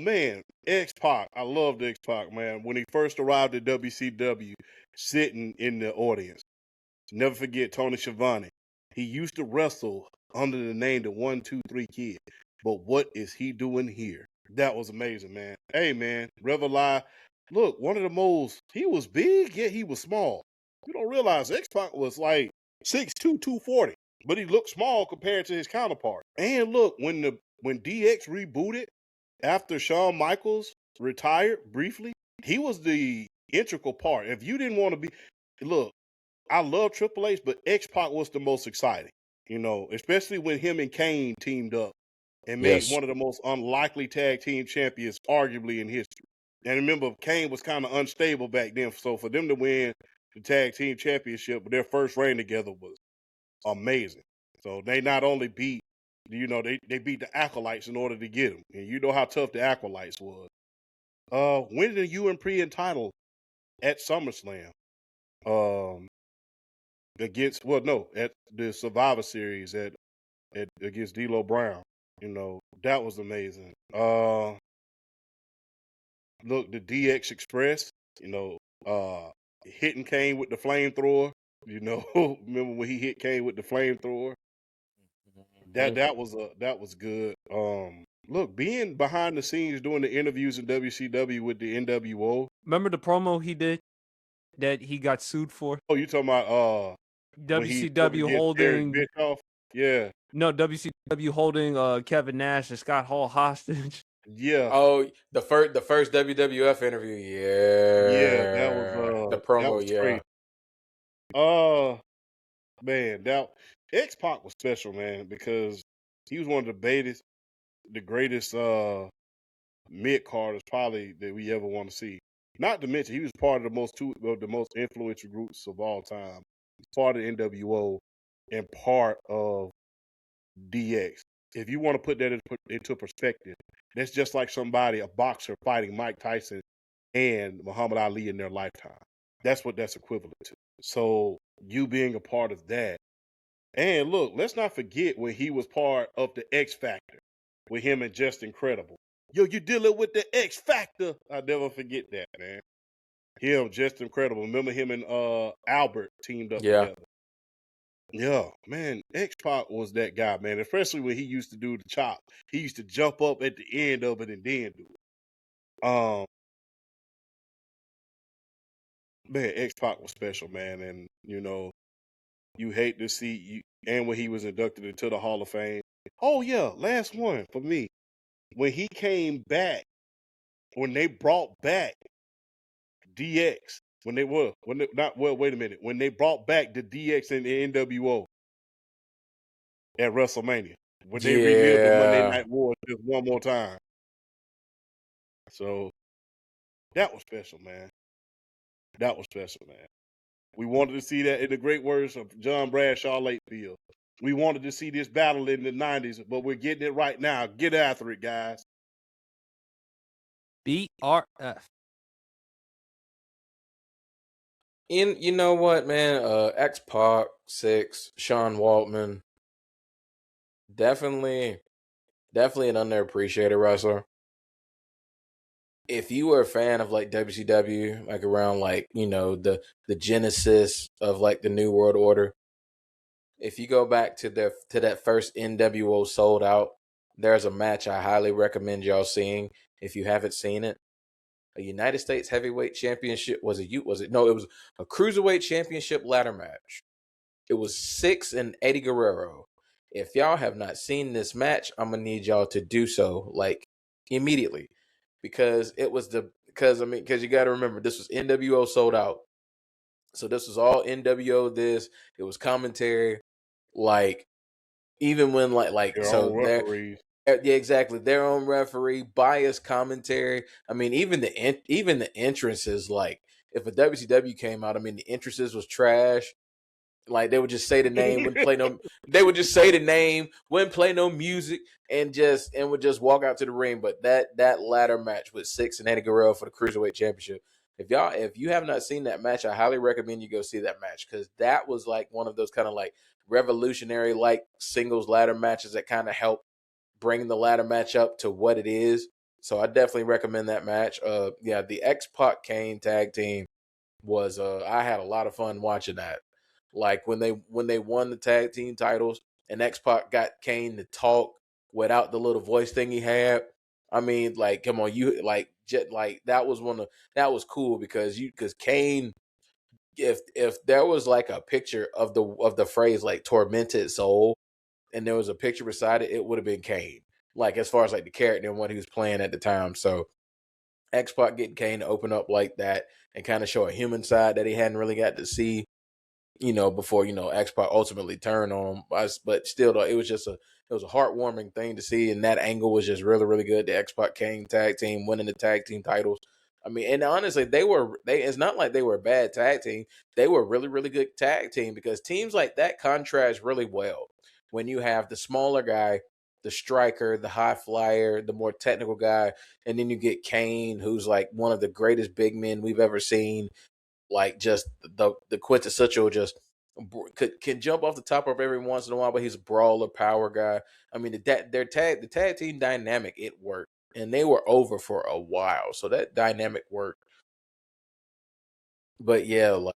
man, X-Pac. I love the X-Pac, man. When he first arrived at WCW, sitting in the audience. Never forget Tony Schiavone. He used to wrestle under the name the 1-2-3 Kid. But what is he doing here? That was amazing, man. Hey, man, Reveli, look, one of the most, he was big, yet he was small. You don't realize X-Pac was like 6'2", 240, but he looked small compared to his counterpart. And look, when DX rebooted after Shawn Michaels retired briefly, he was the integral part. If you didn't want to be, look, I love Triple H, but X-Pac was the most exciting, especially when him and Kane teamed up and made Yes. one of the most unlikely tag team champions arguably in history. And remember, Kane was kind of unstable back then, so for them to win the tag team championship, their first reign together was amazing. So they not only beat, they beat the Acolytes in order to get them. And you know how tough the Acolytes was. Winning the UMP title at SummerSlam. At the Survivor Series against D'Lo Brown. That was amazing. Look, the DX Express, hitting Kane with the flamethrower. Remember when he hit Kane with the flamethrower? That was good. Look, being behind the scenes doing the interviews in WCW with the NWO. Remember the promo he did that he got sued for? Oh, you talking about when he WCW holding Bischoff? Yeah. No, WCW holding Kevin Nash and Scott Hall hostage. Yeah. Oh, the first WWF interview. Yeah, that was the promo. that was Yeah. great. Man, that X-Pac was special, man, because he was one of the greatest mid-carders probably that we ever want to see. Not to mention, he was part of the most influential groups of all time. He's part of the NWO and part of DX. If you want to put that into perspective, that's just like a boxer fighting Mike Tyson and Muhammad Ali in their lifetime. That's what that's equivalent to. So you being a part of that. And look, let's not forget when he was part of the X Factor with him and Just Incredible. Yo, you dealing with the X Factor. I'll never forget that, man. Him, Just Incredible. Remember him and Albert teamed up together. Yeah, man, X-Pac was that guy, man, especially when he used to do the chop. He used to jump up at the end of it and then do it. Man, X-Pac was special, man, and, you hate to see, and when he was inducted into the Hall of Fame. Oh, yeah, last one for me. When he came back, when they brought back DX, when they brought back the DX and the NWO at WrestleMania. When they relived the Monday Night War just one more time. So that was special, man. That was special, man. We wanted to see that in the great words of John Bradshaw Latefield. We wanted to see this battle in the 90s, but we're getting it right now. Get after it, guys. BRF. You know what, man? X-Pac, 6, Sean Waltman. Definitely an underappreciated wrestler. If you were a fan of like WCW, like around like, the genesis of like the New World Order, if you go back to that first NWO Sold Out, there's a match I highly recommend y'all seeing if you haven't seen it. A United States Heavyweight Championship it was a Cruiserweight Championship ladder match. It was Six and Eddie Guerrero. If y'all have not seen this match, I'm gonna need y'all to do so like immediately, because you got to remember this was NWO Sold Out, so this was all NWO. It was commentary, like even when yeah, exactly, their own referee, biased commentary. I mean, even the entrances, like if a WCW came out, I mean, the entrances was trash. Like they would just say the name, wouldn't play no. They would just say the name, wouldn't play no music, and would just walk out to the ring. But that ladder match with Six and Eddie Guerrero for the Cruiserweight Championship. If you have not seen that match, I highly recommend you go see that match, because that was like one of those kind of like revolutionary like singles ladder matches that kind of helped bring the ladder match up to what it is. So I definitely recommend that match. Yeah, the X-Pac Kane tag team was I had a lot of fun watching that. Like when they won the tag team titles and X-Pac got Kane to talk without the little voice thing he had. I mean, like, come on, you like that was that was cool because Kane, if there was like a picture of the phrase like tormented soul and there was a picture beside it, it would have been Kane. Like as far as like the character and what he was playing at the time. So X-Pac getting Kane to open up like that and kind of show a human side that he hadn't really got to see, before, X-Pac ultimately turned on him. But still, though, it was a heartwarming thing to see, and that angle was just really, really good. The X-Pac Kane tag team winning the tag team titles. I mean, and honestly, it's not like they were a bad tag team. They were a really, really good tag team because teams like that contrast really well when you have the smaller guy, the striker, the high flyer, the more technical guy, and then you get Kane, who's like one of the greatest big men we've ever seen, like just the quintessential, just can jump off the top of every once in a while, but he's a brawler, power guy. I mean, the tag team dynamic, it worked, and they were over for a while, so that dynamic worked. But yeah, like,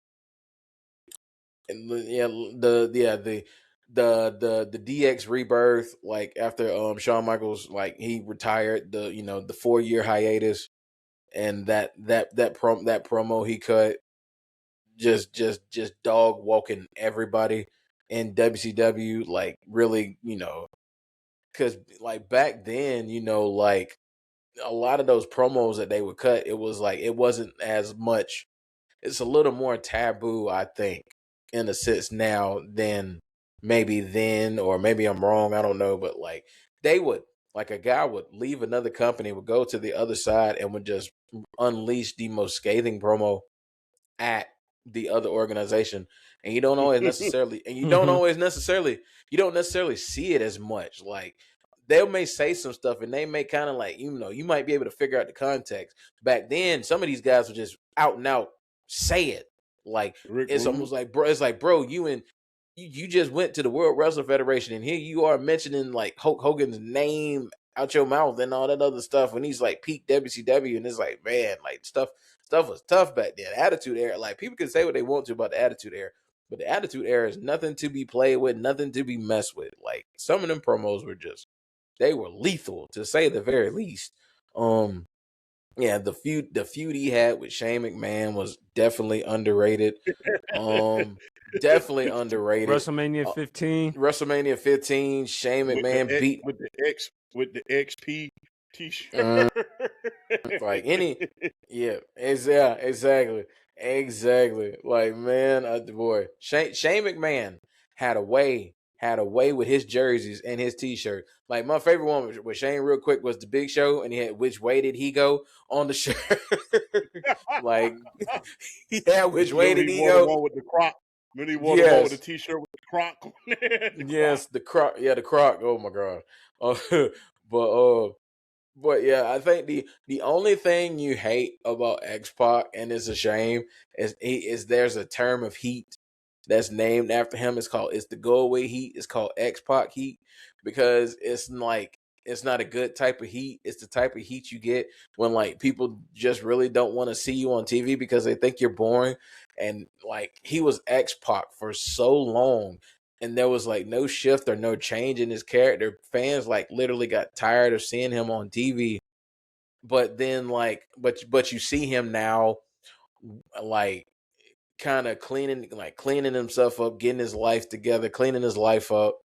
and the DX rebirth, like after Shawn Michaels, like he retired, the 4-year hiatus, and that promo he cut, just dog walking everybody in WCW, like really, because like back then, like a lot of those promos that they would cut, it was like it wasn't as much. It's a little more taboo, I think, in a sense now than maybe then, or maybe I'm wrong. I don't know, but like they would, like a guy would leave another company, would go to the other side, and would just unleash the most scathing promo at the other organization, and you don't always necessarily you don't necessarily see it as much. Like they may say some stuff and they may kind of like, you might be able to figure out the context. Back then some of these guys would just out and out say it. Like Rick it's Rude. almost like, bro, you just went to the World Wrestling Federation and here you are mentioning like Hulk Hogan's name out your mouth and all that other stuff when he's like peak WCW, and it's like, man, like stuff was tough back then. Attitude Era, like people can say what they want to about the Attitude Era, but the Attitude Era is nothing to be played with, nothing to be messed with. Like some of them promos were they were lethal to say the very least. Yeah, the feud he had with Shane McMahon was definitely underrated. Definitely underrated. WrestleMania 15. WrestleMania 15, Shane McMahon beat with the XP uh, t-shirt. like any, yeah, exactly. Like man, boy, Shane McMahon had a way with his jerseys and his T-shirt. Like my favorite one with Shane, real quick, was the Big Show, and he had "Which way did he go" on the shirt. Like he had "Which way Remember did he he wore the go." one with the croc. Remember he wore the one with the Yes, t-shirt with the croc on there. The croc. yes, the croc. Yeah, the croc. Oh my god. But But yeah, I think the only thing you hate about X Pac, and it's a shame, is there's a term of heat that's named after him. It's the go away heat. It's called X Pac heat because it's like it's not a good type of heat. It's the type of heat you get when like people just really don't want to see you on TV because they think you're boring. And like he was X Pac for so long, and there was like no shift or no change in his character. Fans like literally got tired of seeing him on TV. But then but you see him now, like kind of cleaning himself up, getting his life together, cleaning his life up,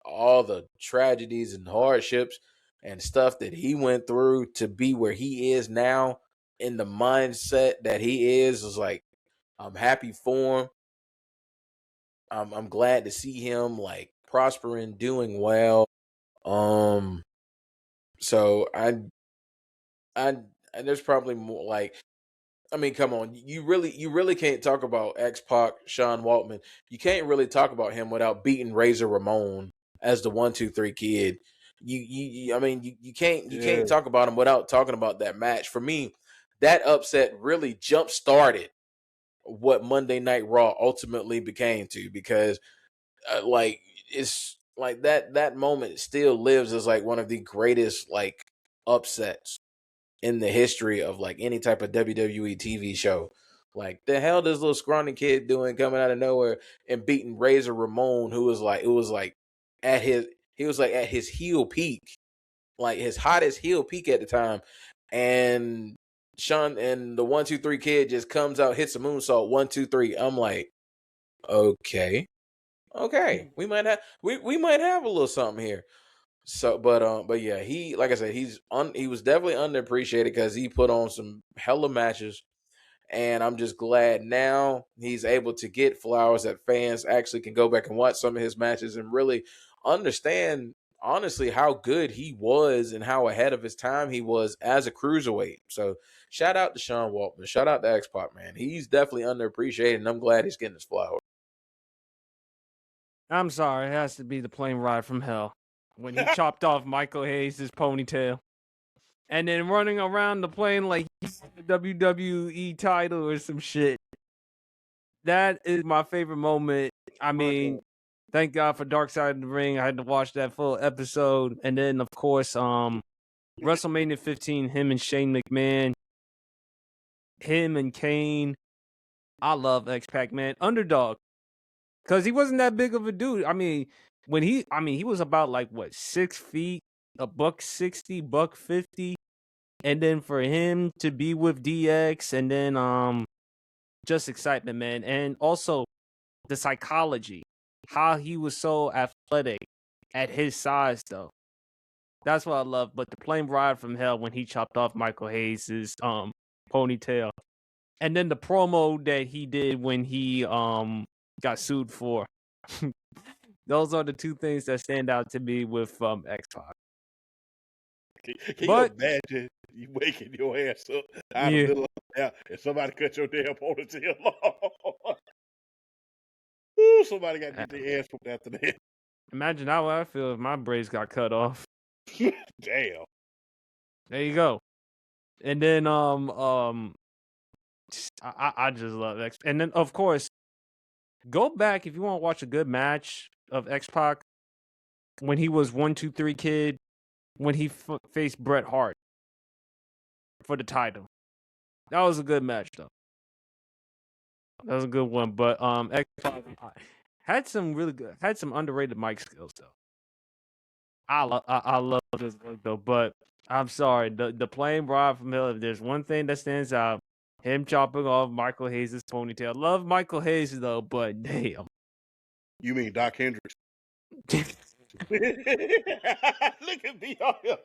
all the tragedies and hardships and stuff that he went through to be where he is now, in the mindset that he is like, I'm happy for him. I'm glad to see him like prospering, doing well. Um, so I and there's probably more like, I mean, come on, you really can't talk about X Pac, Sean Waltman. You can't really talk about him without beating Razor Ramon as the 1-2-3 kid. I mean, you Yeah. can't talk about him without talking about that match. For me, that upset really jump started what Monday Night Raw ultimately became to, because like it's like that moment still lives as like one of the greatest like upsets in the history of like any type of WWE TV show. Like the hell this little scrawny kid doing coming out of nowhere and beating Razor Ramon, who was like at his heel peak, like his hottest heel peak at the time, and Sean and the 1-2-3 kid just comes out, hits a moonsault 1-2-3. I'm like, okay, we might have a little something here. So, but yeah, he, like I said, he was definitely underappreciated because he put on some hella matches, and I'm just glad now he's able to get flowers that fans actually can go back and watch some of his matches and really understand honestly how good he was and how ahead of his time he was as a cruiserweight. So shout out to Sean Waltman, shout out to X-Pac, man. He's definitely underappreciated, and I'm glad he's getting his flowers. I'm sorry, it has to be the plane ride from hell when he chopped off Michael Hayes' ponytail and then running around the plane like he's the WWE title or some shit. That is my favorite moment. I mean, thank God for Dark Side of the Ring. I had to watch that full episode. And then, of course, WrestleMania 15, him and Shane McMahon, him and Kane. I love X-Pac, man. Underdog. Because he wasn't that big of a dude. I mean, he was about like, what, 6 feet, $160, $150. And then for him to be with DX and then just excitement, man. And also the psychology, how he was so athletic at his size, though. That's what I love. But the plane ride from hell when he chopped off Michael Hayes' ponytail. And then the promo that he did when he got sued for. Those are the two things that stand out to me with X-Pac. Can you imagine you waking your ass up out of the middle of the night and somebody cut your damn ponytail off? Ooh, somebody got to get their ass whooped after that. Imagine how I feel if my braids got cut off. Damn. There you go. And then I just love X. And then of course, go back if you want to watch a good match of X-Pac when he was 1-2-3 kid, when he faced Bret Hart for the title. That was a good match though. That was a good one. But X-Pac had some underrated mic skills though. I love this one though, but I'm sorry, the plane ride from hell. If there's one thing that stands out, him chopping off Michael Hayes' ponytail. Love Michael Hayes though, but damn. You mean Doc Hendricks? Look at me on him.